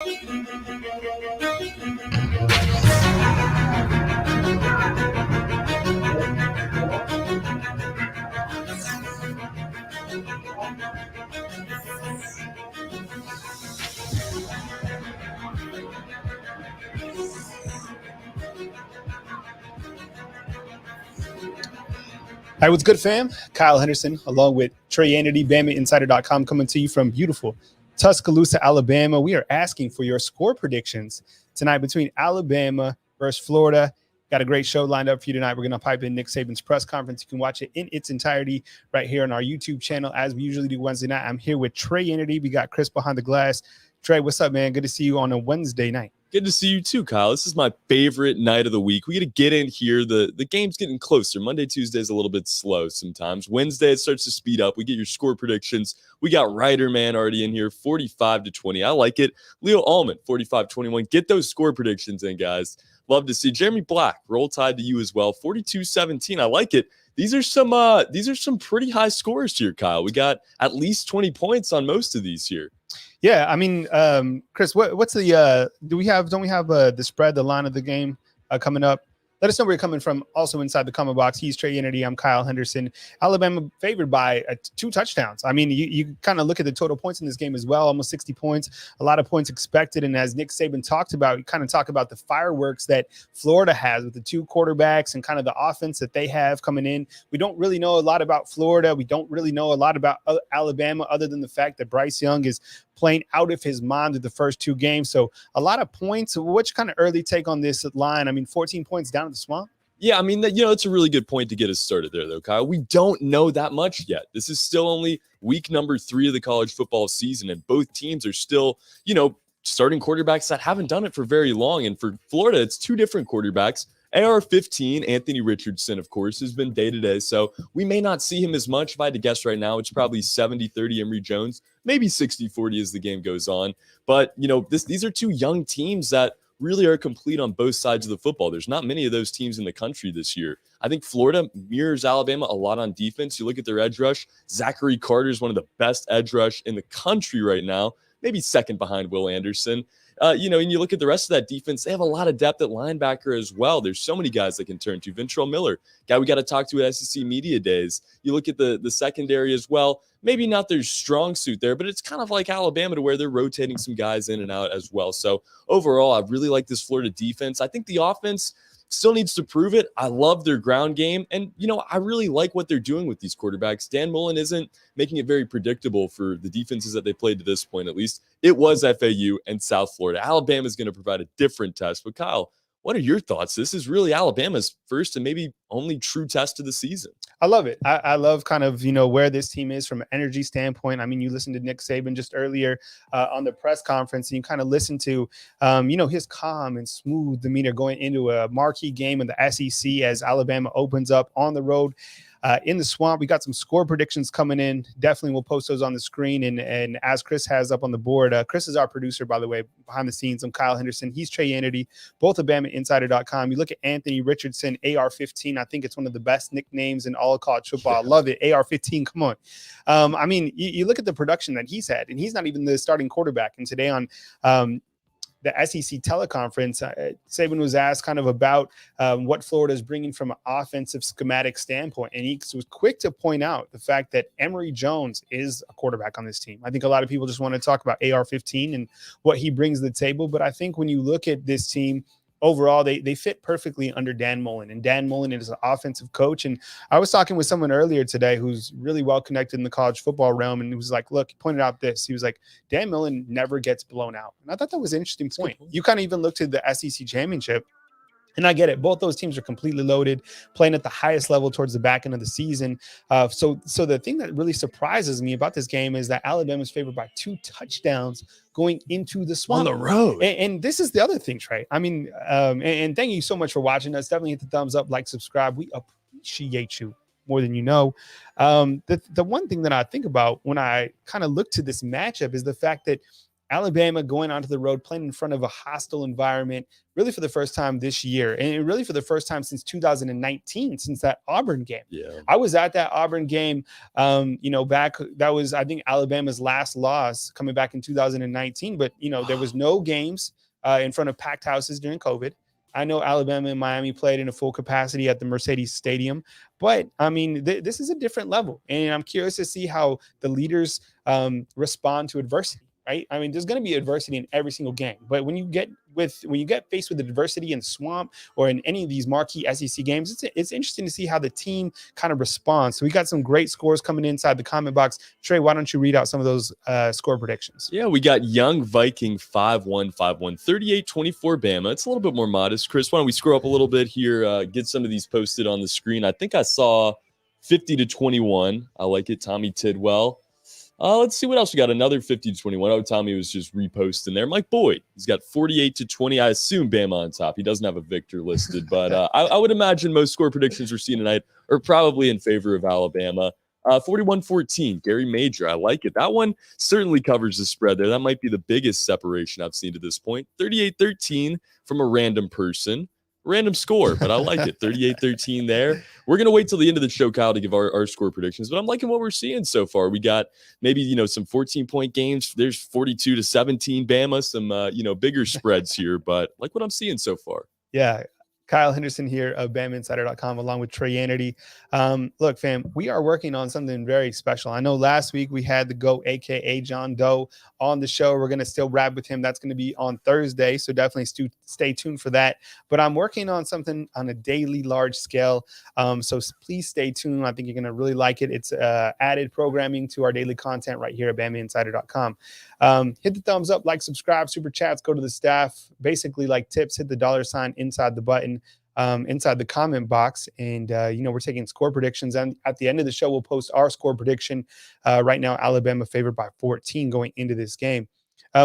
Hi, what's good, fam? Kyle Henderson, along with Trey Yanity, BamaInsider.com, coming to you from beautiful Tuscaloosa, Alabama. We are asking for your score predictions tonight between Alabama versus Florida. Got a great show lined up for you tonight. We're going to pipe in Nick Saban's press conference. You can watch it in its entirety right here on our YouTube channel, as we usually do Wednesday night. I'm here with Trey Yanity. We got Chris behind the glass. Trey, what's up, man? Good to see you on a Wednesday night. Good to see you too, Kyle. This is my favorite night of the week. We got to get in here. The game's getting closer. Monday, Tuesday is a little bit slow sometimes. Wednesday, it starts to speed up. We get your score predictions. We got Ryder Man already in here, 45-20. I like it. Leo Allman, 45-21. Get those score predictions in, guys. Love to see. Jeremy Black, roll tide to you as well, 42-17. I like it. These are some pretty high scores here, Kyle. We got at least 20 points on most of these here. Yeah, I mean, Chris, what's the don't we have the spread, the line of the game coming up? Let us know where you're coming from. Also inside the comment box, he's Trey Yanity. I'm Kyle Henderson. Alabama favored by 2 touchdowns. I mean, you kind of look at the total points in this game as well, almost 60 points, a lot of points expected. And as Nick Saban talked about, you kind of talk about the fireworks that Florida has with the 2 quarterbacks and kind of the offense that they have coming in. We don't really know a lot about Florida. We don't really know a lot about Alabama other than the fact that Bryce Young is playing out of his mind in the first 2 games. So a lot of points. What's your kind of early take on this line? I mean, 14 points down at the Swamp. Yeah, I mean, it's a really good point to get us started there, though, Kyle. We don't know that much yet. This is still only week number 3 of the college football season, and both teams are still, starting quarterbacks that haven't done it for very long. And for Florida, it's 2 different quarterbacks. AR-15, Anthony Richardson, of course, has been day-to-day, so we may not see him as much. If I had to guess right now, it's probably 70-30 Emory Jones, maybe 60-40 as the game goes on. But, these are 2 young teams that really are complete on both sides of the football. There's not many of those teams in the country this year. I think Florida mirrors Alabama a lot on defense. You look at their edge rush. Zachary Carter is one of the best edge rush in the country right now, maybe second behind Will Anderson. And you look at the rest of that defense, they have a lot of depth at linebacker as well. There's so many guys they can turn to. Ventrell Miller, guy we got to talk to at SEC Media Days. You look at the secondary as well. Maybe not their strong suit there, but it's kind of like Alabama to where they're rotating some guys in and out as well. So overall, I really like this Florida defense. I think the offense still needs to prove it. I love their ground game. And, I really like what they're doing with these quarterbacks. Dan Mullen isn't making it very predictable for the defenses that they played to this point, at least. It was FAU and South Florida. Alabama is going to provide a different test. But, Kyle, what are your thoughts? This is really Alabama's first and maybe only true test of the season. I love it. I love kind of, where this team is from an energy standpoint. I mean, you listened to Nick Saban just earlier on the press conference, and you kind of listen to, his calm and smooth demeanor going into a marquee game in the SEC as Alabama opens up on the road. In the Swamp. We got some score predictions coming in. Definitely we'll post those on the screen. And as Chris has up on the board, Chris is our producer, by the way, behind the scenes. I'm Kyle Henderson. He's Trey Yanity, both of BamaInsider.com. You look at Anthony Richardson, AR-15. I think it's one of the best nicknames in all of college football. I love it. AR-15, come on. I mean, you look at the production that he's had, and he's not even the starting quarterback. And today on the SEC teleconference, Saban was asked kind of about what Florida is bringing from an offensive schematic standpoint. And he was quick to point out the fact that Emory Jones is a quarterback on this team. I think a lot of people just want to talk about AR-15 and what he brings to the table. But I think when you look at this team, overall, they fit perfectly under Dan Mullen. And Dan Mullen is an offensive coach. And I was talking with someone earlier today who's really well connected in the college football realm. And he was like, look, he pointed out this. He was like, Dan Mullen never gets blown out. And I thought that was an interesting point. You kind of even looked at the SEC championship. And I get it. Both those teams are completely loaded, playing at the highest level towards the back end of the season. So the thing that really surprises me about this game is that Alabama is favored by 2 touchdowns going into the Swamp. On the road. And this is the other thing, Trey. I mean, and thank you so much for watching us. Definitely hit the thumbs up, like, subscribe. We appreciate you more than you know. The one thing that I think about when I kind of look to this matchup is the fact that Alabama going onto the road, playing in front of a hostile environment, really for the first time this year, and really for the first time since 2019, since that Auburn game. Yeah. I was at that Auburn game, back, that was, I think, Alabama's last loss coming back in 2019, but, there was no games in front of packed houses during COVID. I know Alabama and Miami played in a full capacity at the Mercedes Stadium, but I mean, this is a different level, and I'm curious to see how the leaders respond to adversity. Right? I mean, there's going to be adversity in every single game, but when you get faced with adversity in Swamp or in any of these marquee SEC games, it's interesting to see how the team kind of responds. So we got some great scores coming inside the comment box. Trey, why don't you read out some of those score predictions? Yeah, we got Young Viking 5-1, 5-1, 38-24 Bama. It's a little bit more modest. Chris, why don't we scroll up a little bit here, get some of these posted on the screen. I think I saw 50-21. I like it. Tommy Tidwell. Let's see what else we got. Another 50-21. Oh, Tommy was just reposting there. Mike Boyd, he's got 48-20. I assume Bama on top. He doesn't have a victor listed, but I would imagine most score predictions we're seeing tonight are probably in favor of Alabama. 41-14, Gary Major. I like it. That one certainly covers the spread there. That might be the biggest separation I've seen to this point. 38-13 from a random person. Random score, but I like it. 38-13 there. We're going to wait till the end of the show, Kyle, to give our score predictions, but I'm liking what we're seeing so far. We got maybe, some 14-point games. There's 42-17 Bama, some, bigger spreads here, but like what I'm seeing so far. Yeah. Kyle Henderson here of BamaInsider.com, along with Trey Yanity. Look, fam, we are working on something very special. I know last week we had the GOAT, a.k.a. John Doe, on the show. We're going to still rap with him. That's going to be on Thursday, so definitely stay tuned for that. But I'm working on something on a daily large scale, so please stay tuned. I think you're going to really like it. It's added programming to our daily content right here at BamaInsider.com. Hit the thumbs up, like, subscribe, super chats, go to the staff, basically like tips, hit the $ inside the button, inside the comment box. And, we're taking score predictions. And at the end of the show, we'll post our score prediction. Right now, Alabama favored by 14 going into this game.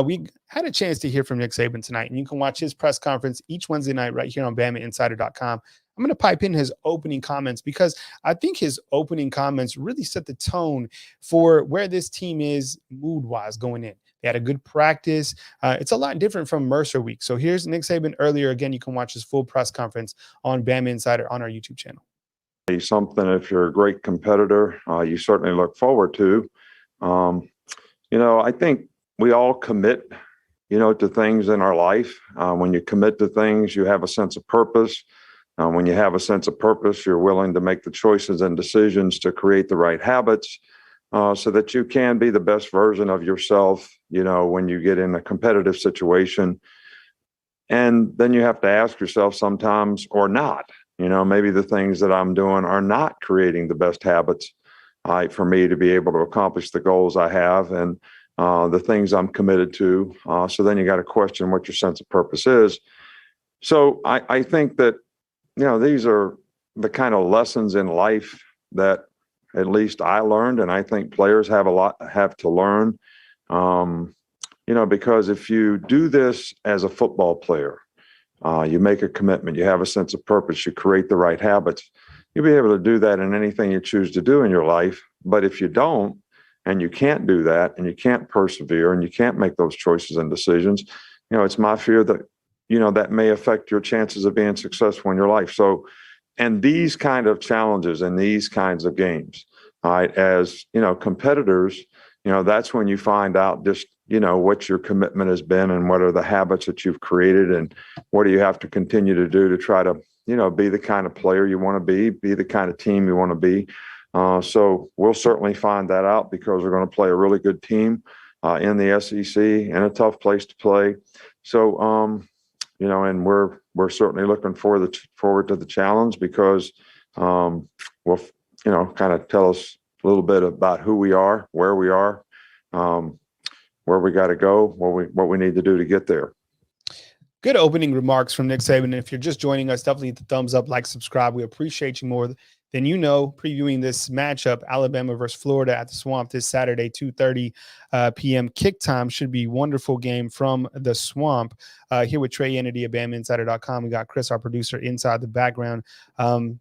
We had a chance to hear from Nick Saban tonight, and you can watch his press conference each Wednesday night right here on BamaInsider.com. I'm going to pipe in his opening comments because I think his opening comments really set the tone for where this team is mood-wise going in. They had a good practice. It's a lot different from Mercer week. So here's Nick Saban earlier. Again, you can watch his full press conference on Bama Insider on our YouTube channel. Something, if you're a great competitor, you certainly look forward to. I think we all commit, to things in our life. When you commit to things, you have a sense of purpose. When you have a sense of purpose, you're willing to make the choices and decisions to create the right habits so that you can be the best version of yourself, when you get in a competitive situation. And then you have to ask yourself sometimes, or not, maybe the things that I'm doing are not creating the best habits for me to be able to accomplish the goals I have and the things I'm committed to. So then you got to question what your sense of purpose is. So I think that, these are the kind of lessons in life that at least I learned, and I think players have to learn, because if you do this as a football player, you make a commitment, you have a sense of purpose, you create the right habits, you'll be able to do that in anything you choose to do in your life. But if you don't, and you can't do that, and you can't persevere, and you can't make those choices and decisions, it's my fear that, that may affect your chances of being successful in your life. So, and these kind of challenges and these kinds of games, as, competitors, that's when you find out just, what your commitment has been and what are the habits that you've created and what do you have to continue to do to try to, be the kind of player you want to be the kind of team you want to be. So we'll certainly find that out because we're going to play a really good team in the SEC and a tough place to play. So, and we're certainly looking forward to the challenge because will, kind of tell us a little bit about who we are, where we are, where we got to go, what we need to do to get there. Good opening remarks from Nick Saban. And if you're just joining us, definitely hit the thumbs up, like, subscribe. We appreciate you more than previewing this matchup, Alabama versus Florida at the Swamp this Saturday, 2:30 p.m. kick time. Should be a wonderful game from the Swamp. Here with Trey Yanity of BamaInsider.com. We got Chris, our producer, inside the background,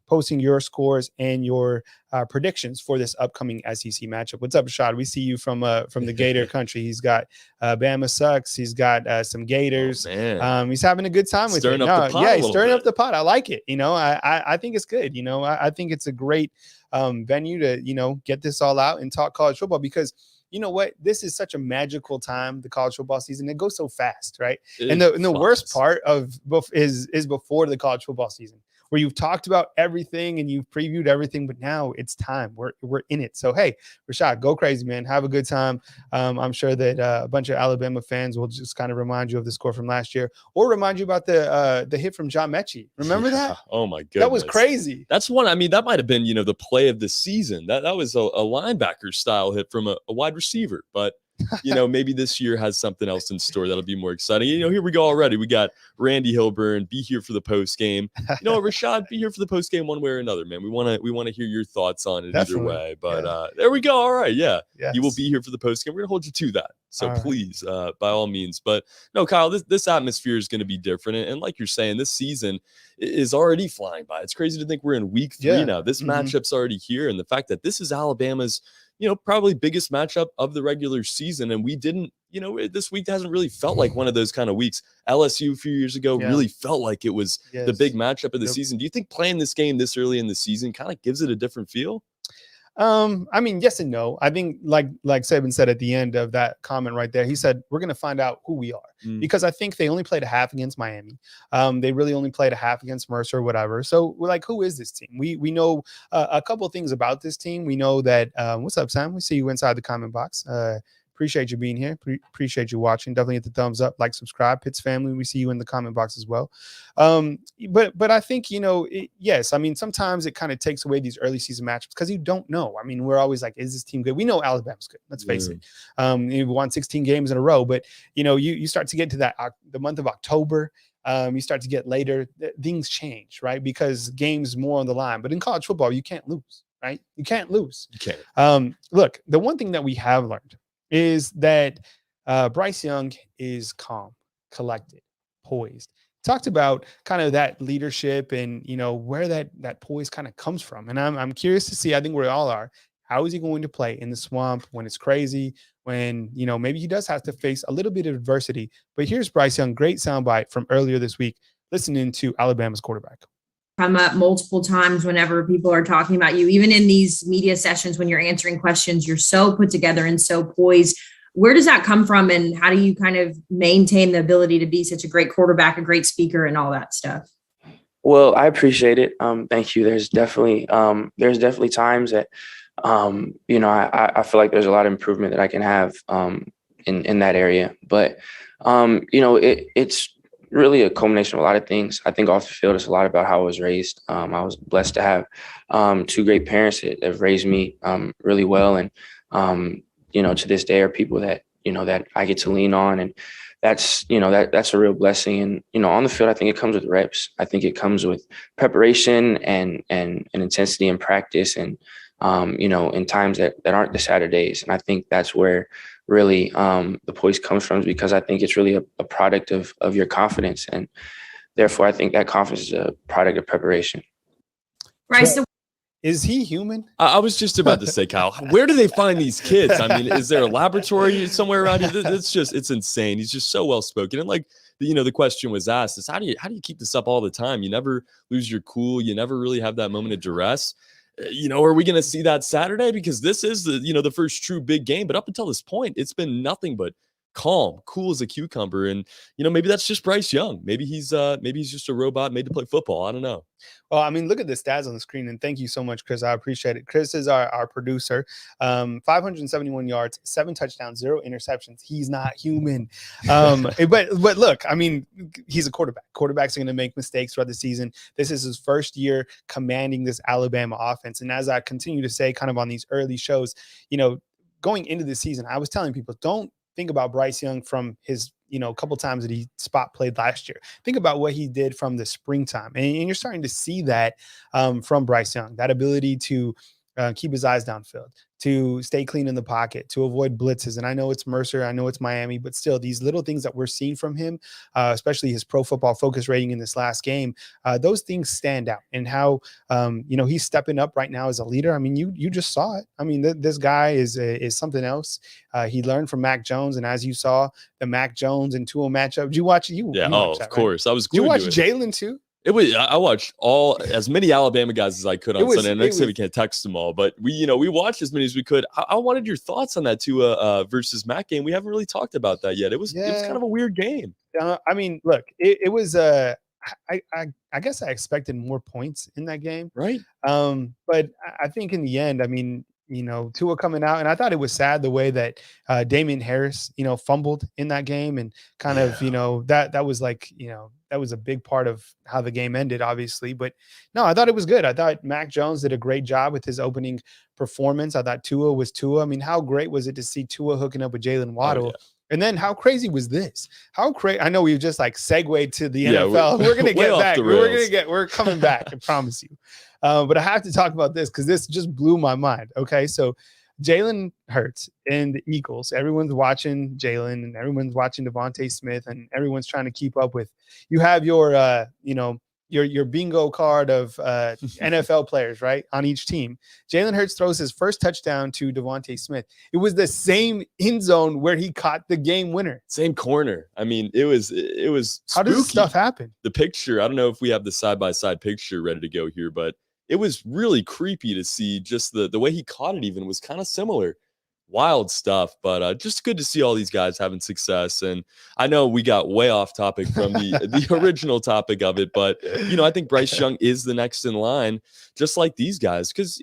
posting your scores and your predictions for this upcoming SEC matchup. What's up, Rashad? We see you from the Gator country. He's got Bama sucks. He's got some Gators. Man. He's having a good time with Stirring it. up the pot Yeah, a he's little stirring bit. up the pot. I like it. I think it's good. I think it's a great venue to get this all out and talk college football, because you know what? This is such a magical time, the college football season. It goes so fast, right? And the worst part is before the college football season, where you've talked about everything and you've previewed everything, but now it's time. We're in it. So, hey, Rashad, go crazy, man. Have a good time. I'm sure that a bunch of Alabama fans will just kind of remind you of the score from last year, or remind you about the hit from John Mechie. Remember that? Oh, my goodness. That was crazy. That's one. I mean, that might have been, the play of the season. That was a linebacker style hit from a wide receiver. But, maybe this year has something else in store that'll be more exciting. Here we go already. We got Randy Hilburn, be here for the post game. Rashad, be here for the post game one way or another, man. We want to hear your thoughts on it either way. But there we go. All right, yeah, yes. You will be here for the post game. We're gonna hold you to that. So all please, by all means. But no, Kyle, this atmosphere is going to be different. And like you're saying, this season is already flying by. It's crazy to think we're in week 3 now. This matchup's already here, and the fact that this is Alabama's probably biggest matchup of the regular season. And we didn't, this week hasn't really felt like one of those kind of weeks. LSU a few years ago really felt like it was the big matchup of the season. Do you think playing this game this early in the season kind of gives it a different feel? I mean, yes and no. I think like Saban said at the end of that comment right there, he said, we're going to find out who we are, because I think they only played a half against Miami. They really only played a half against Mercer or whatever. So we're like, who is this team? We know a couple of things about this team. We know that, what's up, Sam? We see you inside the comment box. Appreciate you being here. Appreciate you watching. Definitely hit the thumbs up, like, subscribe. Pitts family, we see you in the comment box as well. But I think, yes, I mean, sometimes it kind of takes away these early season matchups because you don't know. I mean, we're always like, is this team good? We know Alabama's good. Let's face it. You've won 16 games in a row, but, you start to get to the month of October. You start to get later, things change, right? Because games more on the line. But in college football, you can't lose, right? You can't lose. You can't. Look, the one thing that we have learned is that Bryce Young is calm, collected, poised. Talked about kind of that leadership and, where that poise kind of comes from. And I'm curious to see, I think we all are, how is he going to play in the swamp when it's crazy, when, maybe he does have to face a little bit of adversity. But here's Bryce Young, great soundbite from earlier this week, listening to Alabama's quarterback. Come up multiple times whenever people are talking about you, even in these media sessions when you're answering questions. You're so put together and so poised. Where does that come from, and how do you kind of maintain the ability to be such a great quarterback, a great speaker, and all that stuff? Well, I appreciate it. Thank you. There's definitely times that I feel like there's a lot of improvement that I can have in that area, but it's really a culmination of a lot of things. I think off the field, it's a lot about how I was raised. I was blessed to have 2 great parents that have raised me really well. And, to this day are people that, that I get to lean on. And that's a real blessing. And, on the field, I think it comes with reps. I think it comes with preparation and intensity and practice and, in times that aren't the Saturdays. And I think that's where really the poise comes from, because I think it's really a product of your confidence. And therefore, I think that confidence is a product of preparation. Bryce, is he human? I was just about to say, Kyle, where do they find these kids? I mean, is there a laboratory somewhere around here? It's insane. He's just so well spoken. And like, the question was asked is how do you keep this up all the time? You never lose your cool. You never really have that moment of duress. Are we going to see that Saturday? Because this is the first true big game. But up until this point, it's been nothing but calm, cool as a cucumber. And, maybe that's just Bryce Young. Maybe he's just a robot made to play football. I don't know. Well, I mean, look at the stats on the screen, and thank you so much, Chris. I appreciate it. Chris is our producer. 571 yards, 7 touchdowns, 0 interceptions. He's not human. But look, I mean, he's a quarterback. Quarterbacks are going to make mistakes throughout the season. This is his first year commanding this Alabama offense. And as I continue to say kind of on these early shows, going into the season, I was telling people, don't think about Bryce Young from his, a couple times that he spot played last year. Think about what he did from the springtime. And you're starting to see that from Bryce Young, that ability to, keep his eyes downfield, to stay clean in the pocket, to avoid blitzes. And I know it's Mercer, I know it's Miami, but still these little things that we're seeing from him, especially his Pro Football Focus rating in this last game, those things stand out. And how, he's stepping up right now as a leader. I mean, you just saw it. I mean, this guy is something else. He learned from Mac Jones. And as you saw, the Mac Jones and Tua matchup, did you watch it? Yeah, of course. Right? I was glued. You watched to it. Jalen too? I watched as many Alabama guys as I could on Sunday. Next time we can't text them all, but we watched as many as we could. I wanted your thoughts on that Tua versus Mac game. We haven't really talked about that yet. It was kind of a weird game. I mean, look, it was I guess I expected more points in that game, right? But I think in the end, I mean, Tua coming out, and I thought it was sad the way that Damian Harris, fumbled in that game, and kind of, that was like, that was a big part of how the game ended, obviously. But no, I thought it was good. I thought Mac Jones did a great job with his opening performance. I thought Tua was Tua. I mean, how great was it to see Tua hooking up with Jalen Waddle? Oh, yeah. And then how crazy was this? How crazy! I know we've just like segued to the NFL. We're going to get back. We're coming back. I promise you. But I have to talk about this because this just blew my mind. Okay, so Jalen Hurts and the Eagles. Everyone's watching Jalen, and everyone's watching Devontae Smith, and everyone's trying to keep up with. You have your, your bingo card of NFL players, right, on each team. Jalen Hurts throws his first touchdown to Devontae Smith. It was the same end zone where he caught the game winner. Same corner. I mean, it was spooky. How does this stuff happen? The picture, I don't know if we have the side-by-side picture ready to go here, but it was really creepy to see. Just the way he caught it even was kind of similar. Wild stuff, but just good to see all these guys having success. And I know we got way off topic from the original topic of it, but I think Bryce Young is the next in line, just like these guys, because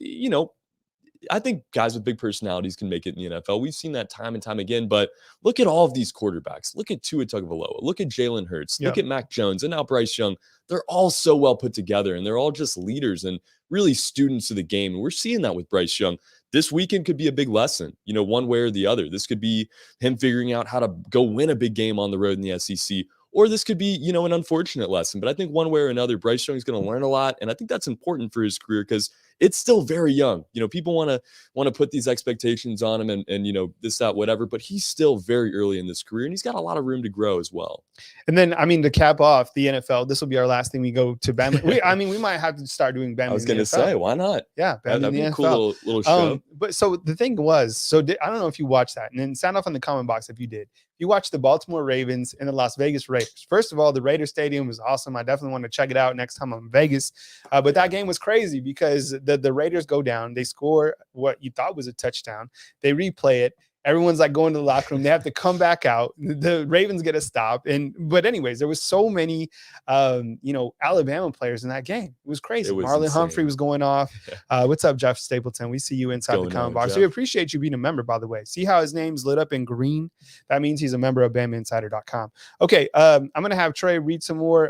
I think guys with big personalities can make it in the NFL. We've seen that time and time again. But look at all of these quarterbacks. Look at Tua Tagovailoa. Look at Jalen Hurts. Look at Mac Jones, and now Bryce Young. They're all so well put together, and they're all just leaders and really students of the game. And we're seeing that with Bryce Young. This weekend could be a big lesson, one way or the other. This could be him figuring out how to go win a big game on the road in the SEC, or this could be, an unfortunate lesson. But I think one way or another, Bryce Young is going to learn a lot, and I think that's important for his career because it's still very young. People want to put these expectations on him and this, that, whatever, but he's still very early in this career, and he's got a lot of room to grow as well. And then, I mean, to cap off the NFL, this will be our last thing we go to Bama. we might have to start doing Bama. I was going to say, why not? Yeah, Bama that'd be a NFL. cool little show. But so the thing was, I don't know if you watched that, and then sound off in the comment box if you did. You watched the Baltimore Ravens and the Las Vegas Raiders. First of all, the Raider Stadium was awesome. I definitely want to check it out next time I'm in Vegas. But that game was crazy because the Raiders go down. They score what you thought was a touchdown. They replay it. Everyone's like going to the locker room. They have to come back out. The Ravens get a stop. But anyways, there was so many, Alabama players in that game. It was crazy. Marlon Humphrey was going off. What's up, Jeff Stapleton? We see you inside the comment box. We appreciate you being a member, by the way. See how his name's lit up in green? That means he's a member of BamaInsider.com. Okay, I'm going to have Trey read some more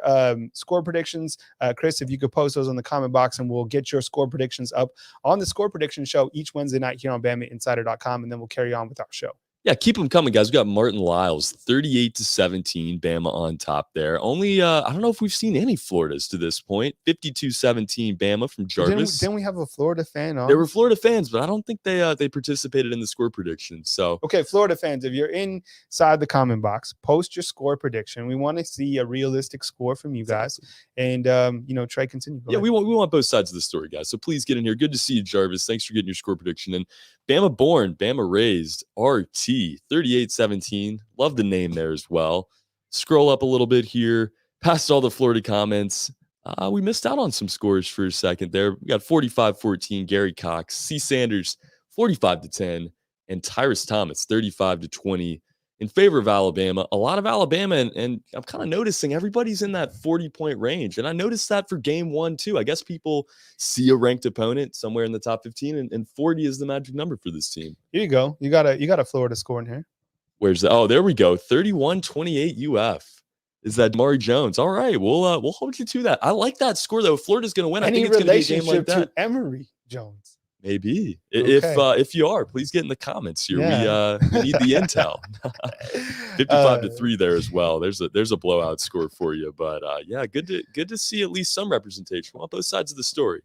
score predictions. Chris, if you could post those on the comment box, and we'll get your score predictions up on the Score Prediction Show each Wednesday night here on BamaInsider.com, and then we'll carry on with our show. Yeah, keep them coming, guys. We got Martin Lyles, 38-17, Bama on top there. Only, I don't know if we've seen any Floridas to this point. 52-17, Bama from Jarvis. Didn't we have a Florida fan on? There were Florida fans, but I don't think they participated in the score prediction. So, okay, Florida fans, if you're inside the comment box, post your score prediction. We want to see a realistic score from you guys. And Trey, continue. Yeah, we want both sides of the story, guys. So please get in here. Good to see you, Jarvis. Thanks for getting your score prediction. And Bama born, Bama raised, RT, 38-17. Love the name there as well. Scroll up a little bit here. Past all the Florida comments. We missed out on some scores for a second there. We got 45-14, Gary Cox. C. Sanders, 45-10. And Tyrus Thomas, 35-20 in favor of Alabama. A lot of Alabama, and I'm kind of noticing everybody's in that 40-point range. And I noticed that for game one, too. I guess people see a ranked opponent somewhere in the top 15, and 40 is the magic number for this team. Here you go. You got a Florida score in here. Where's that? Oh, there we go. 31-28 UF. Is that Mari Jones? All right, we'll hold you to that. I like that score, though. Florida's going to win. I think it's going to be a game like that. To Emory Jones. Maybe. Okay. If you are, please get in the comments here. Yeah. We need the intel. 55-3 there as well. There's a blowout score for you, but good to see at least some representation. We want both sides of the story.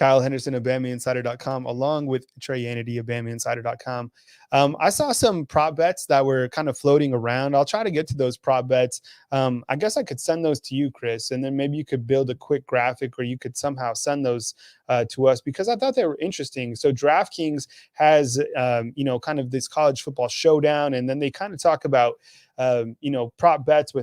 Kyle Henderson of BamaInsider.com, along with Trey Yanity of BamaInsider.com. I saw some prop bets that were kind of floating around. I'll try to get to those prop bets. I guess I could send those to you, Chris, and then maybe you could build a quick graphic, or you could somehow send those to us, because I thought they were interesting. So DraftKings has, kind of this college football showdown, and then they kind of talk about prop bets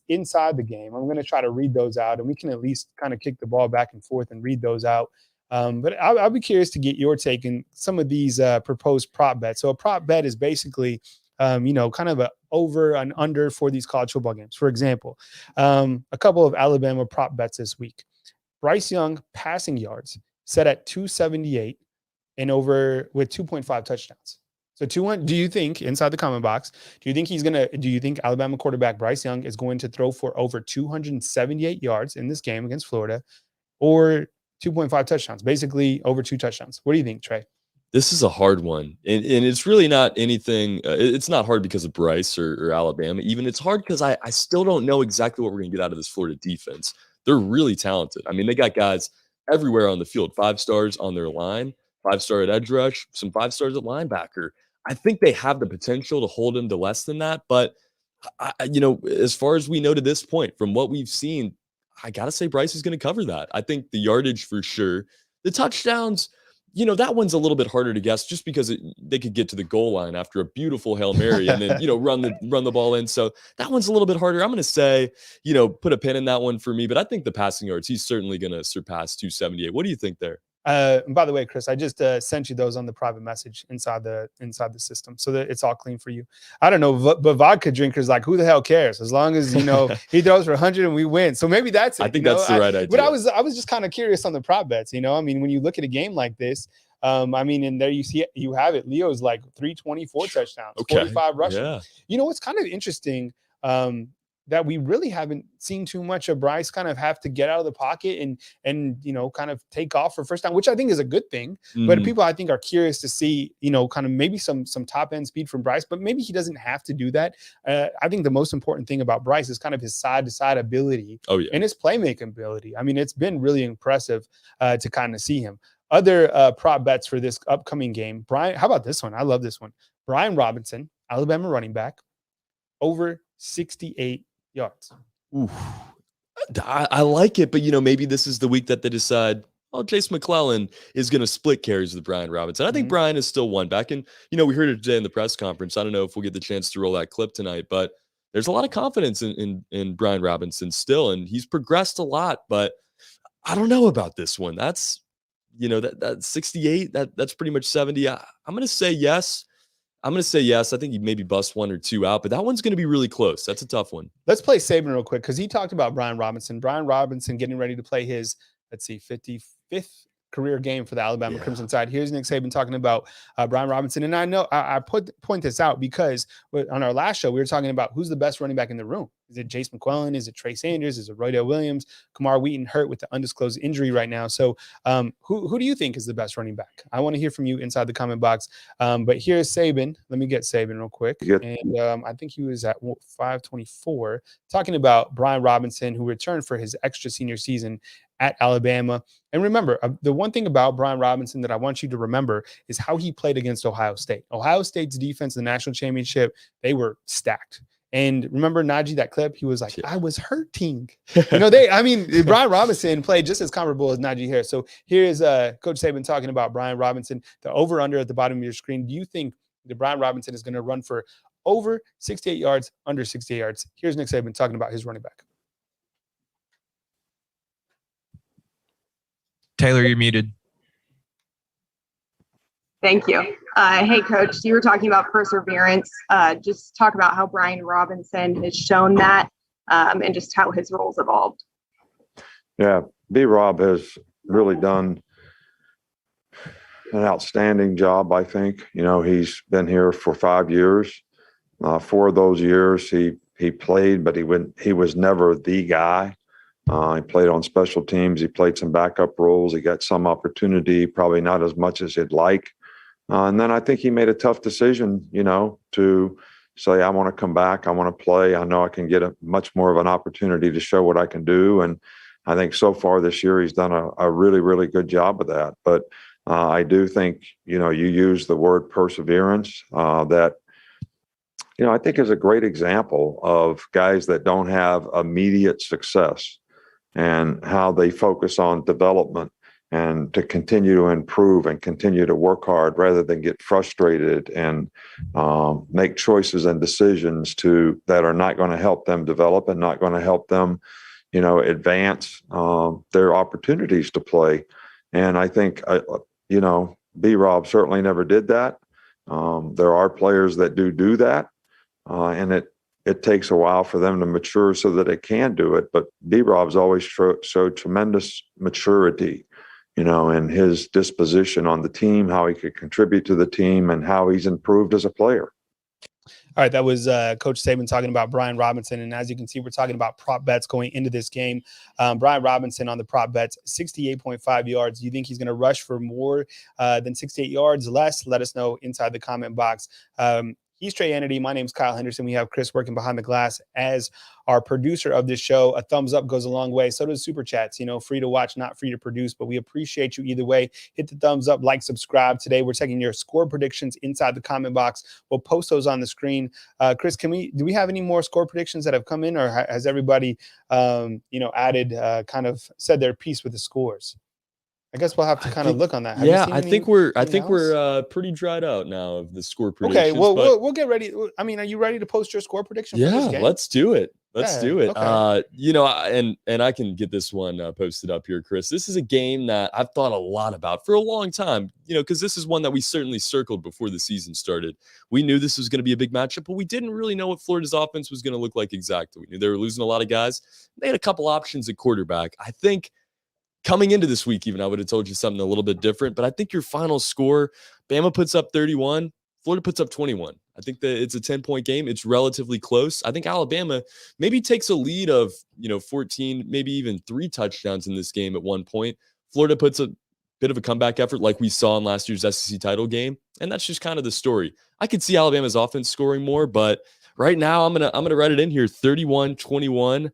inside the game. I'm going to try to read those out, and we can at least kind of kick the ball back and forth and read those out. But I'll be curious to get your take on some of these proposed prop bets. So a prop bet is basically, kind of a over and under for these college football games. For example, a couple of Alabama prop bets this week. Bryce Young passing yards set at 278 and over with 2.5 touchdowns. So 2-1. Do you think, inside the comment box, do you think Alabama quarterback Bryce Young is going to throw for over 278 yards in this game against Florida, or 2.5 touchdowns, basically over 2 touchdowns? What do you think, Trey? This is a hard one. And it's really not anything. It's not hard because of Bryce or Alabama. Even it's hard because I still don't know exactly what we're going to get out of this Florida defense. They're really talented. I mean, they got guys everywhere on the field, 5 stars on their line, 5-star at edge rush, some 5 stars at linebacker. I think they have the potential to hold him to less than that. But, as far as we know to this point, from what we've seen, I got to say Bryce is going to cover that. I think the yardage for sure. The touchdowns, that one's a little bit harder to guess, just because they could get to the goal line after a beautiful Hail Mary and then, run the ball in. So that one's a little bit harder. I'm going to say, put a pin in that one for me. But I think the passing yards, he's certainly going to surpass 278. What do you think there? And by the way, Chris, I just sent you those on the private message inside the system, so that it's all clean for you. I don't know, but vodka drinkers, like, who the hell cares? As long as he throws for 100 and we win. So maybe that's it. I think that's the right idea. But I was just kind of curious on the prop bets. I mean, when you look at a game like this, and there you have it. Leo's like 324 touchdowns, 45 rushing. Yeah. What's kind of interesting, that we really haven't seen too much of Bryce kind of have to get out of the pocket and kind of take off for first down, which I think is a good thing. But people, I think, are curious to see, kind of maybe some top end speed from Bryce, but maybe he doesn't have to do that. I think the most important thing about Bryce is kind of his side to side ability and his playmaking ability. I mean, it's been really impressive to kind of see him. Other prop bets for this upcoming game. Brian, how about this one? I love this one. Brian Robinson, Alabama running back, over 68 yards. Ooh, I like it, but maybe this is the week that they decide, Chase McClellan is going to split carries with Brian Robinson. I think Brian is still one back, and we heard it today in the press conference. I don't know if we'll get the chance to roll that clip tonight, but there's a lot of confidence in Brian Robinson still, and he's progressed a lot. But I don't know about this one. That's that 68. That's pretty much 70. I'm going to say yes. I think he maybe bust 1 or 2 out, but that one's going to be really close. That's a tough one. Let's play Saban real quick, because he talked about Brian Robinson. Brian Robinson getting ready to play his, 55th career game for the Alabama Crimson Tide. Here's Nick Saban talking about Brian Robinson. And I know I point this out because on our last show, we were talking about who's the best running back in the room. Is it Jace McClellan? Is it Trey Sanders? Is it Roydell Williams? Kamar Wheaton hurt with the undisclosed injury right now. So who do you think is the best running back? I want to hear from you inside the comment box. But here's Saban. Let me get Saban real quick. And I think he was at 524 talking about Brian Robinson, who returned for his extra senior season at Alabama. And remember, the one thing about Brian Robinson that I want you to remember is how he played against Ohio State. Ohio State's defense in the national championship, they were stacked. And remember Najee, that clip? He was like, I was hurting. Brian Robinson played just as comparable as Najee Harris. So here's Coach Saban talking about Brian Robinson, the over-under at the bottom of your screen. Do you think that Brian Robinson is going to run for over 68 yards, under 68 yards? Here's Nick Saban talking about his running back. Taylor, you're muted. Thank you. Hey, Coach, you were talking about perseverance. Just talk about how Brian Robinson has shown that and just how his role's evolved. Yeah, B-Rob has really done an outstanding job, I think. He's been here for 5 years. 4 of those years he played, but he was never the guy. He played on special teams. He played some backup roles. He got some opportunity, probably not as much as he'd like. And then I think he made a tough decision, to say, I want to come back. I want to play. I know I can get a much more of an opportunity to show what I can do. And I think so far this year he's done a really, really good job of that. But I do think, you use the word perseverance, that, I think is a great example of guys that don't have immediate success and how they focus on development and to continue to improve and continue to work hard rather than get frustrated and make choices and decisions that are not going to help them develop and not going to help them, advance their opportunities to play. And I think, B-Rob certainly never did that. There are players that do that, and it takes a while for them to mature so that it can do it. But B-Rob's always showed tremendous maturity, in his disposition on the team, how he could contribute to the team, and how he's improved as a player. All right, that was Coach Saban talking about Brian Robinson. And as you can see, we're talking about prop bets going into this game. Brian Robinson on the prop bets, 68.5 yards. Do you think he's going to rush for more than 68 yards, less? Let us know inside the comment box. He's Trey Yanity. My name's Kyle Henderson. We have Chris working behind the glass as our producer of this show. A thumbs up goes a long way. So does Super Chats. Free to watch, not free to produce, but we appreciate you either way. Hit the thumbs up, like, subscribe. Today, we're taking your score predictions inside the comment box. We'll post those on the screen. Chris, do we have any more score predictions that have come in, or has everybody, added, kind of said their piece with the scores? I guess we'll have to kind of look on that. I think we're pretty dried out now of the score predictions. Okay, well, we'll get ready. I mean, are you ready to post your score prediction? For this game? Let's do it. Let's do it. Okay. And I can get this one posted up here, Chris. This is a game that I've thought a lot about for a long time, because this is one that we certainly circled before the season started. We knew this was going to be a big matchup, but we didn't really know what Florida's offense was going to look like exactly. We knew they were losing a lot of guys. They had a couple options at quarterback. I think coming into this week, even, I would have told you something a little bit different, but I think your final score, Bama puts up 31, Florida puts up 21. I think that it's a 10-point game. It's relatively close. I think Alabama maybe takes a lead of, 14, maybe even 3 touchdowns in this game at one point. Florida puts a bit of a comeback effort like we saw in last year's SEC title game, and that's just kind of the story. I could see Alabama's offense scoring more, but right now I'm gonna write it in here, 31-21.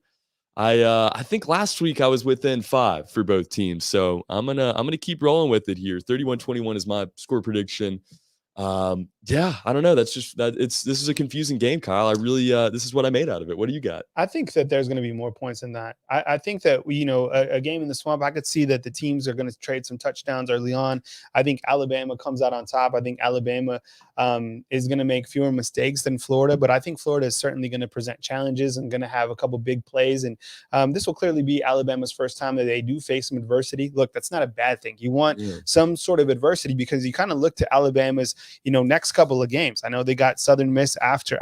I think last week I was within 5 for both teams. So I'm gonna keep rolling with it here. 31-21 is my score prediction. I don't know. This is a confusing game, Kyle. I really this is what I made out of it. What do you got? I think that there's going to be more points than that. I think that a game in the swamp, I could see that the teams are going to trade some touchdowns early on. I think Alabama comes out on top. I think Alabama is going to make fewer mistakes than Florida, but I think Florida is certainly going to present challenges and going to have a couple big plays. And this will clearly be Alabama's first time that they do face some adversity. Look, that's not a bad thing. You want some sort of adversity because you kind of look to Alabama's next couple of games. I know they got Southern Miss after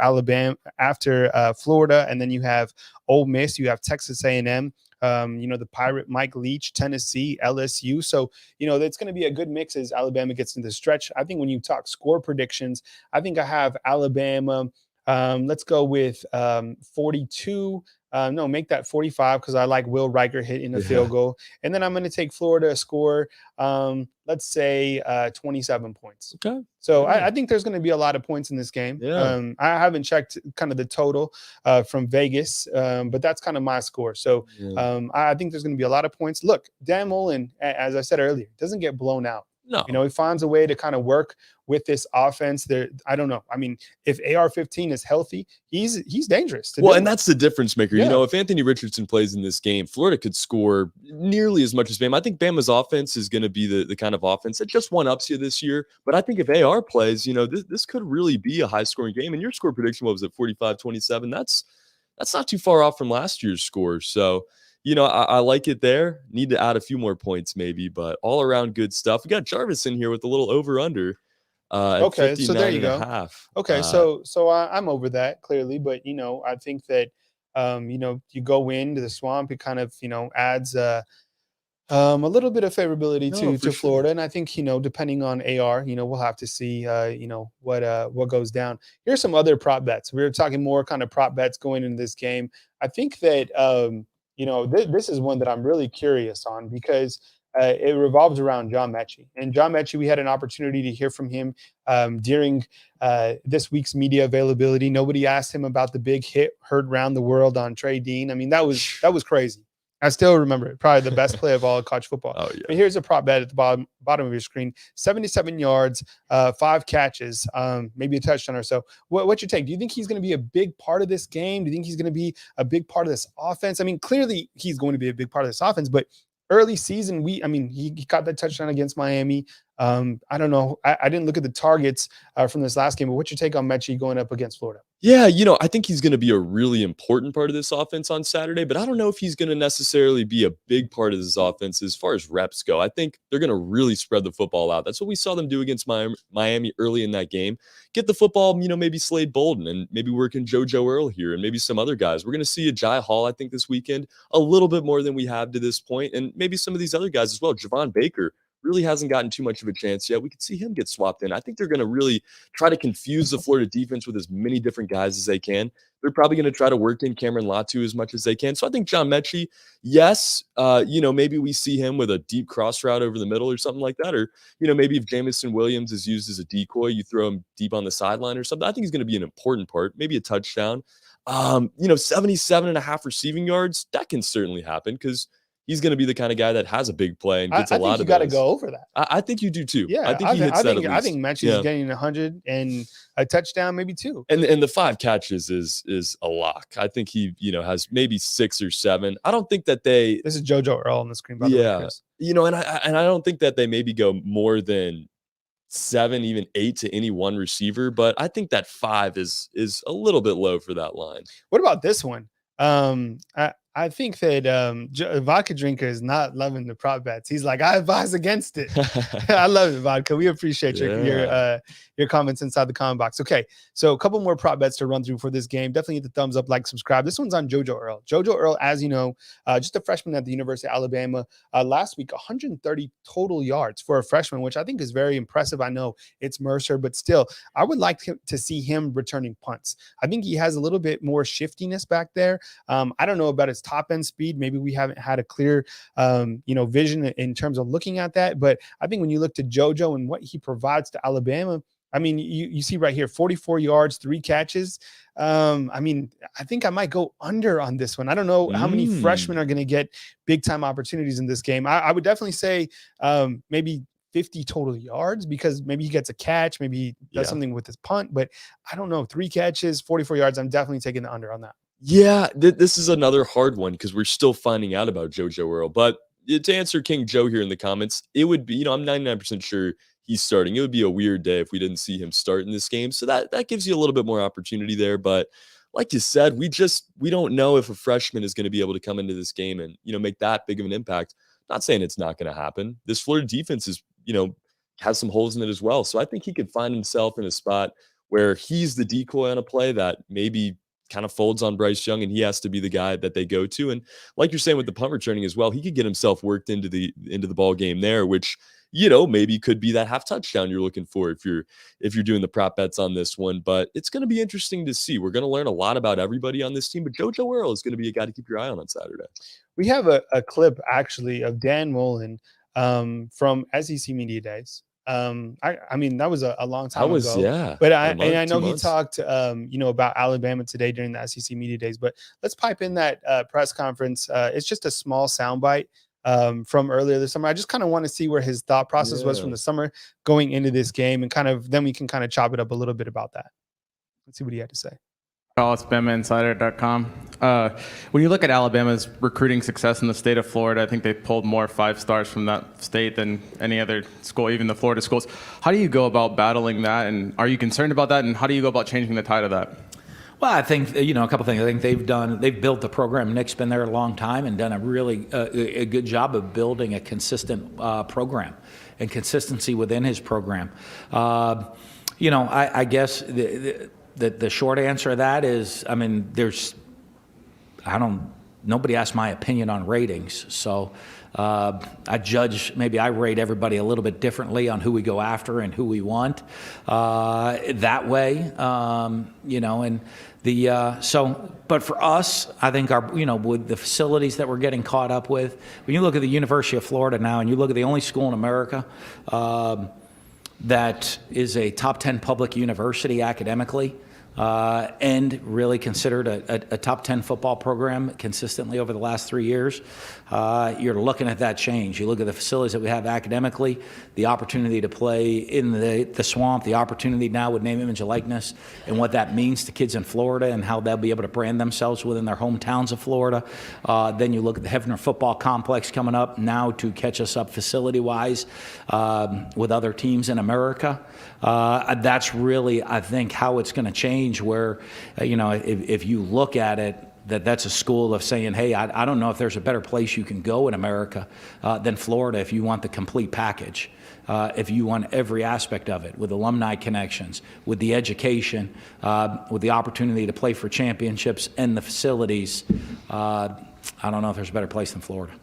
Florida, and then you have Ole Miss, you have Texas A&M, the Pirate Mike Leach, Tennessee, LSU. So, it's going to be a good mix as Alabama gets into the stretch. I think when you talk score predictions, I think I have Alabama. Let's go with 42. No, make that 45 because I like Will Riker hitting the field goal. And then I'm going to take Florida a score, let's say 27 points. Okay. So I think there's going to be a lot of points in this game. Yeah. I haven't checked kind of the total from Vegas, but that's kind of my score. So I think there's going to be a lot of points. Look, Dan Mullen, as I said earlier, doesn't get blown out. No. He finds a way to kind of work with this offense. I don't know. I mean, if AR-15 is healthy, he's dangerous. And that's the difference maker. Yeah. If Anthony Richardson plays in this game, Florida could score nearly as much as Bama. I think Bama's offense is going to be the kind of offense that just one-ups you this year. But I think if AR plays, this could really be a high-scoring game. And your score prediction, what was it, 45-27? That's not too far off from last year's score. So, I like it there. Need to add a few more points maybe, but all around good stuff. We got Jarvis in here with a little over-under. Okay, so there you go. Okay, so I'm over that clearly, but I think that you go into the swamp, it kind of adds a little bit of favorability to Florida, and I think depending on AR, we'll have to see what goes down. Here's some other prop bets. We were talking more kind of prop bets going into this game. I think that this is one that I'm really curious on because it revolves around John Mechie. And John Mechie, we had an opportunity to hear from him during this week's media availability. Nobody asked him about the big hit heard around the world on Trey Dean. I mean, that was crazy. I still remember it. Probably the best play of all college football. Oh, yeah. But here's a prop bet at the bottom of your screen: 77 yards, 5 catches, maybe a touchdown or so. What's your take? Do you think he's going to be a big part of this game? Do you think he's going to be a big part of this offense? I mean, clearly he's going to be a big part of this offense, but early season, he got that touchdown against Miami. I don't know. I didn't look at the targets from this last game, but what's your take on Mechie going up against Florida? Yeah, I think he's going to be a really important part of this offense on Saturday, but I don't know if he's going to necessarily be a big part of this offense as far as reps go. I think they're going to really spread the football out. That's what we saw them do against Miami early in that game. Get the football, maybe Slade Bolden and maybe working JoJo Earl here and maybe some other guys. We're going to see a Jai Hall, I think, this weekend, a little bit more than we have to this point, and maybe some of these other guys as well. Javon Baker really hasn't gotten too much of a chance yet. We could see him get swapped in. I think they're going to really try to confuse the Florida defense with as many different guys as they can. They're probably going to try to work in Cameron Latu as much as they can. So I think John Mechie, yes, maybe we see him with a deep cross route over the middle or something like that. Or, maybe if Jamison Williams is used as a decoy, you throw him deep on the sideline or something. I think he's going to be an important part, maybe a touchdown. 77.5 receiving yards, that can certainly happen because he's going to be the kind of guy that has a big play and gets a lot of those. You got to go over that. I think you do too. Yeah, I think he hits that at least. I think Mechie's getting 100 and a touchdown, maybe 2. And the 5 catches is a lock. I think he, has maybe 6 or 7. I don't think that they. This is JoJo Earl on the screen. By the way, Chris. And I don't think that they maybe go more than 7, even 8 to any one receiver. But I think that 5 is a little bit low for that line. What about this one? I think that Vodka Drinker is not loving the prop bets. He's like, I advise against it. I love it, Vodka. We appreciate your comments inside the comment box. Okay, so a couple more prop bets to run through for this game. Definitely hit the thumbs up, like, subscribe. This one's on JoJo Earl. JoJo Earl, as you know, just a freshman at the University of Alabama. Last week, 130 total yards for a freshman, which I think is very impressive. I know it's Mercer, but still, I would like to see him returning punts. I think he has a little bit more shiftiness back there. I don't know about his top end speed. Maybe we haven't had a clear, vision in terms of looking at that. But I think when you look to JoJo and what he provides to Alabama, I mean, you see right here, 44 yards, 3 catches. I think I might go under on this one. I don't know how many freshmen are going to get big time opportunities in this game. I would definitely say maybe 50 total yards because maybe he gets a catch, maybe he does something with his punt, but I don't know. 3 catches, 44 yards. I'm definitely taking the under on that. Yeah, this is another hard one because we're still finding out about JoJo Earl. But to answer King Joe here in the comments, it would be, I'm 99% sure he's starting. It would be a weird day if we didn't see him start in this game. So that gives you a little bit more opportunity there. But like you said, we don't know if a freshman is going to be able to come into this game and, make that big of an impact. Not saying it's not going to happen. This Florida defense is, has some holes in it as well. So I think he could find himself in a spot where he's the decoy on a play that maybe kind of folds on Bryce Young and he has to be the guy that they go to. And like you're saying with the punt returning as well, he could get himself worked into the ball game there, which, maybe could be that half touchdown you're looking for if you're doing the prop bets on this one. But it's going to be interesting to see. We're going to learn a lot about everybody on this team, but JoJo Earl is going to be a guy to keep your eye on Saturday. We have a clip actually of Dan Mullen from SEC Media Days. That was a long time ago. Yeah. But I know he talked, about Alabama today during the SEC Media Days. But let's pipe in that press conference. It's just a small soundbite from earlier this summer. I just kind of want to see where his thought process was from the summer going into this game, and then we can kind of chop it up a little bit about that. Let's see what he had to say. AlabamaInsider.com. When you look at Alabama's recruiting success in the state of Florida, I think they pulled more 5-stars from that state than any other school, even the Florida schools. How do you go about battling that, and are you concerned about that, and how do you go about changing the tide of that? Well, I think, a couple things. I think they've built the program. Nick's been there a long time and done a really a good job of building a consistent program and consistency within his program. I guess the short answer to that is, nobody asked my opinion on ratings. So I rate everybody a little bit differently on who we go after and who we want that way, but for us, I think with the facilities that we're getting caught up with, when you look at the University of Florida now and you look at the only school in America that is a top 10 public university academically, and really considered a top 10 football program consistently over the last 3 years, you're looking at that change. You look at the facilities that we have academically, the opportunity to play in the swamp, the opportunity now with name, image, and likeness, and what that means to kids in Florida and how they'll be able to brand themselves within their hometowns of Florida. Then you look at the Hefner Football Complex coming up now to catch us up facility-wise with other teams in America. That's really, I think, how it's going to change, where, if you look at it, that's a school of saying, hey, I don't know if there's a better place you can go in America than Florida if you want the complete package, if you want every aspect of it, with alumni connections, with the education, with the opportunity to play for championships and the facilities. I don't know if there's a better place than Florida.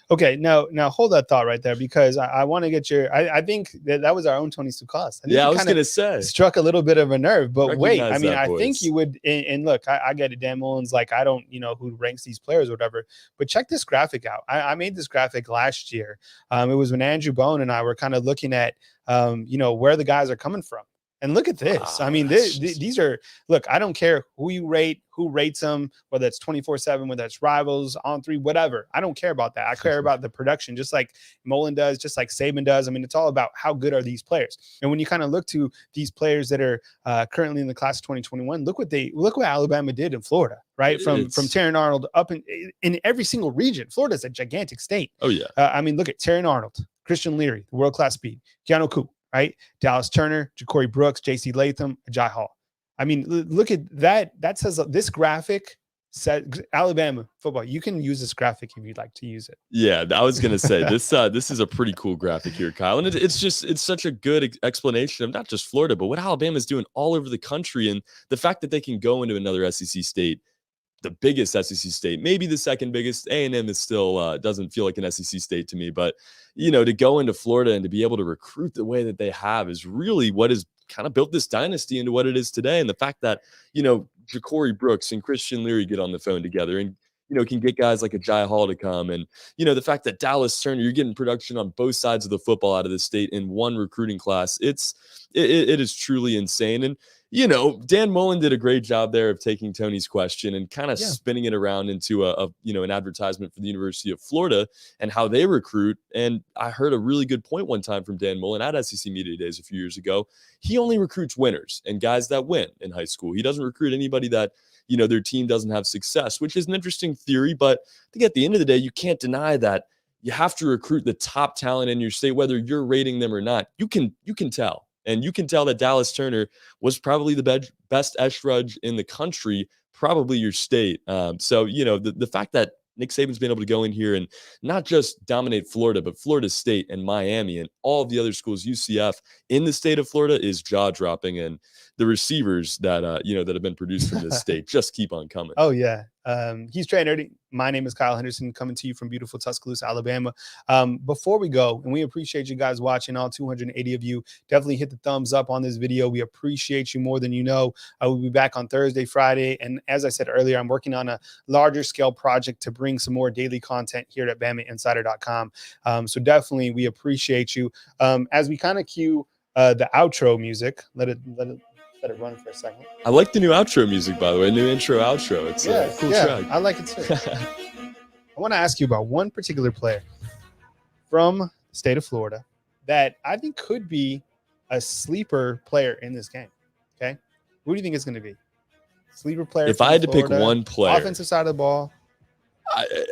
Okay, now hold that thought right there, because I want to get your. I think that was our own Tony Sukas. Yeah, I was going to say, struck a little bit of a nerve, but wait, I mean, I voice. think you would. And look, I get it. Dan Mullen's like, I don't, who ranks these players or whatever, but check this graphic out. I made this graphic last year. It was when Andrew Bone and I were kind of looking at, where the guys are coming from. And look at this. I mean, these are, look, I don't care who you rate, who rates them, whether it's 24/7, whether it's Rivals, On 3, whatever. I don't care about that. I care about the production, just like Mullen does, just like Saban does. I mean, it's all about how good are these players. And when you kind of look to these players that are currently in the class of 2021, look what Alabama did in Florida, right? From Terran Arnold up in every single region. Florida's a gigantic state. Oh, yeah. I mean, look at Terran Arnold, Christian Leary, the world-class speed, Keanu Coop, right? Dallas Turner, Ja'Cory Brooks, J.C. Latham, Ajay Hall. I mean, look at that. That says this graphic said Alabama football. You can use this graphic if you'd like to use it. Yeah, I was going to say this is a pretty cool graphic here, Kyle. And it's such a good explanation of not just Florida, but what Alabama is doing all over the country. And the fact that they can go into another SEC state, the biggest SEC state, maybe the second biggest. A&M is still doesn't feel like an SEC state to me, but to go into Florida and to be able to recruit the way that they have is really what has kind of built this dynasty into what it is today. And the fact that Ja'Cory Brooks and Christian Leary get on the phone together and can get guys like Ajay Hall to come, and the fact that Dallas Turner, you're getting production on both sides of the football out of the state in one recruiting class. It is truly insane. And Dan Mullen did a great job there of taking Tony's question and kind of spinning it around into an advertisement for the University of Florida and how they recruit. And I heard a really good point one time from Dan Mullen at SEC Media Days a few years ago. He only recruits winners and guys that win in high school. He doesn't recruit anybody that their team doesn't have success, which is an interesting theory. But I think at the end of the day, you can't deny that you have to recruit the top talent in your state, whether you're rating them or not. You can tell. And you can tell that Dallas Turner was probably the best edge rush in the country, probably your state. So, the fact that Nick Saban's been able to go in here and not just dominate Florida, but Florida State and Miami and all of the other schools, UCF, in the state of Florida is jaw-dropping. And the receivers that, that have been produced from this state just keep on coming. Oh, yeah. He's Trey Yanity. My name is Kyle Henderson, coming to you from beautiful Tuscaloosa, Alabama. Before we go, and we appreciate you guys watching, all 280 of you, definitely hit the thumbs up on this video. We appreciate you more than you know. I will be back on Thursday, Friday. And as I said earlier, I'm working on a larger scale project to bring some more daily content here at BamaInsider.com. So definitely we appreciate you. As we kind of cue the outro music, let it run for a second. I like the new outro music, by the way, new intro, outro. It's a cool track. I like it too. I want to ask you about one particular player from the state of Florida that I think could be a sleeper player in this game. Okay. Who do you think it's going to be? Sleeper player. If I had to pick one player, offensive side of the ball.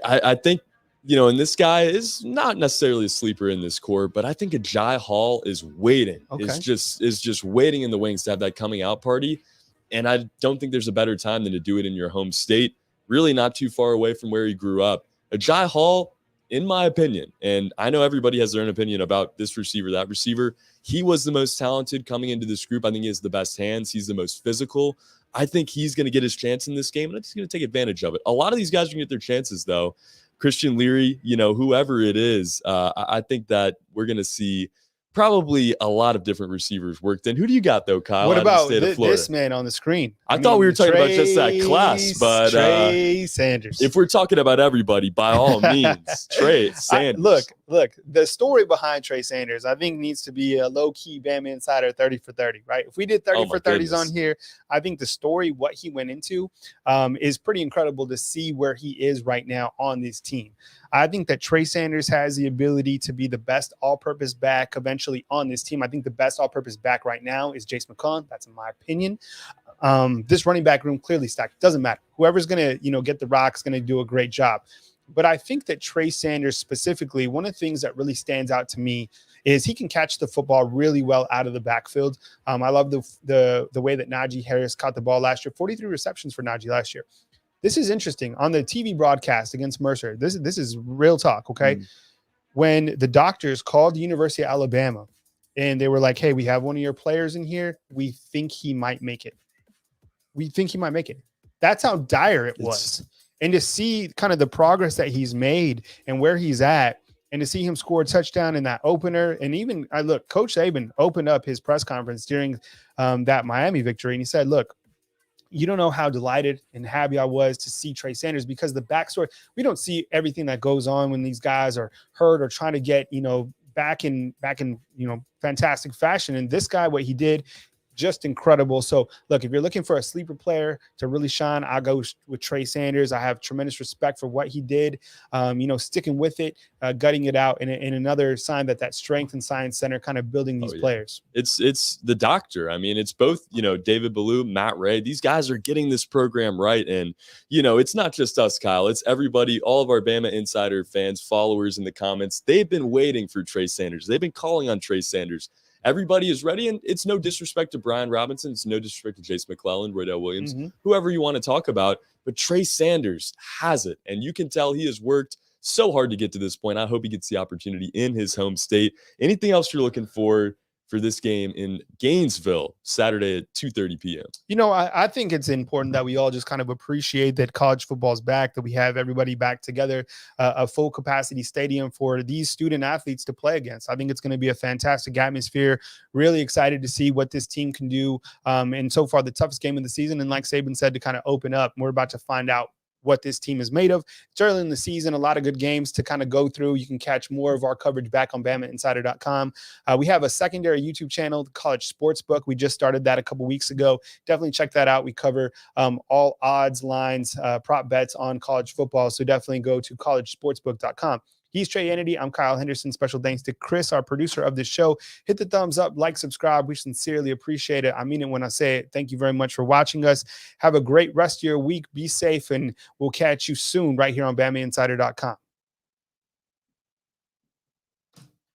I think, and this guy is not necessarily a sleeper in this core, but I think Ajay Hall is waiting. Okay. Is just waiting in the wings to have that coming out party. And I don't think there's a better time than to do it in your home state, really not too far away from where he grew up. Ajay Hall, in my opinion, and I know everybody has their own opinion about this receiver, that receiver, he was the most talented coming into this group. I think he has the best hands. He's the most physical. I think he's going to get his chance in this game, and he's going to take advantage of it. A lot of these guys are going to get their chances, though. Christian Leary, whoever it is, I think that we're going to see probably a lot of different receivers worked in. Who do you got, though, Kyle? What about this man on the screen? I thought we were talking about just that class, but Trey Sanders. If we're talking about everybody, by all means, Trey Sanders. Look, look, the story behind Trey Sanders, I think, needs to be a low-key Bama Insider 30 for 30, right? If we did 30 for 30s on here, I think the story, what he went into, is pretty incredible to see where he is right now on this team. I think that Trey Sanders has the ability to be the best all-purpose back eventually on this team. I think the best all-purpose back right now is Jace McClellan. That's in my opinion. This running back room clearly stacked. Doesn't matter. Whoever's going to, get the rock is going to do a great job. But I think that Trey Sanders specifically, one of the things that really stands out to me is he can catch the football really well out of the backfield. I love the way that Najee Harris caught the ball last year. 43 receptions for Najee last year. This is interesting. On the TV broadcast against Mercer, this is real talk, okay? When the doctors called the University of Alabama and they were like, hey, we have one of your players in here. We think he might make it. That's how dire it was. And to see kind of the progress that he's made and where he's at, and to see him score a touchdown in that opener. And even, Coach Saban opened up his press conference during that Miami victory. And he said, look, you don't know how delighted and happy I was to see Trey Sanders, because the backstory, we don't see everything that goes on when these guys are hurt or trying to get, back in, fantastic fashion. And this guy, what he did, just incredible. So look, if you're looking for a sleeper player to really shine, I'll go with Trey Sanders. I have tremendous respect for what he did, sticking with it, gutting it out, and another sign that strength and science center kind of building these players. It's the doctor. I mean, it's both, David Ballou, Matt Ray. These guys are getting this program right. And, it's not just us, Kyle. It's everybody, all of our Bama Insider fans, followers in the comments. They've been waiting for Trey Sanders. They've been calling on Trey Sanders. Everybody is ready, and it's no disrespect to Brian Robinson. It's no disrespect to Jace McClellan, Roydell Williams, whoever you want to talk about. But Trey Sanders has it, and you can tell he has worked so hard to get to this point. I hope he gets the opportunity in his home state. Anything else you're looking for this game in Gainesville, Saturday at 2:30 p.m.? I think it's important that we all just kind of appreciate that college football's back, that we have everybody back together, a full capacity stadium for these student athletes to play against. I think it's going to be a fantastic atmosphere. Really excited to see what this team can do. And so far, the toughest game of the season. And like Saban said, to kind of open up, we're about to find out what this team is made of. It's early in the season, a lot of good games to kind of go through. You can catch more of our coverage back on BamaInsider.com. We have a secondary YouTube channel, the College Sportsbook. We just started that a couple weeks ago. Definitely check that out. We cover all odds, lines, prop bets on college football. So definitely go to collegesportsbook.com. He's Trey Yanity. I'm Kyle Henderson. Special thanks to Chris, our producer of this show. Hit the thumbs up, like, subscribe. We sincerely appreciate it. I mean it when I say it. Thank you very much for watching us. Have a great rest of your week. Be safe, and we'll catch you soon right here on BamaInsider.com.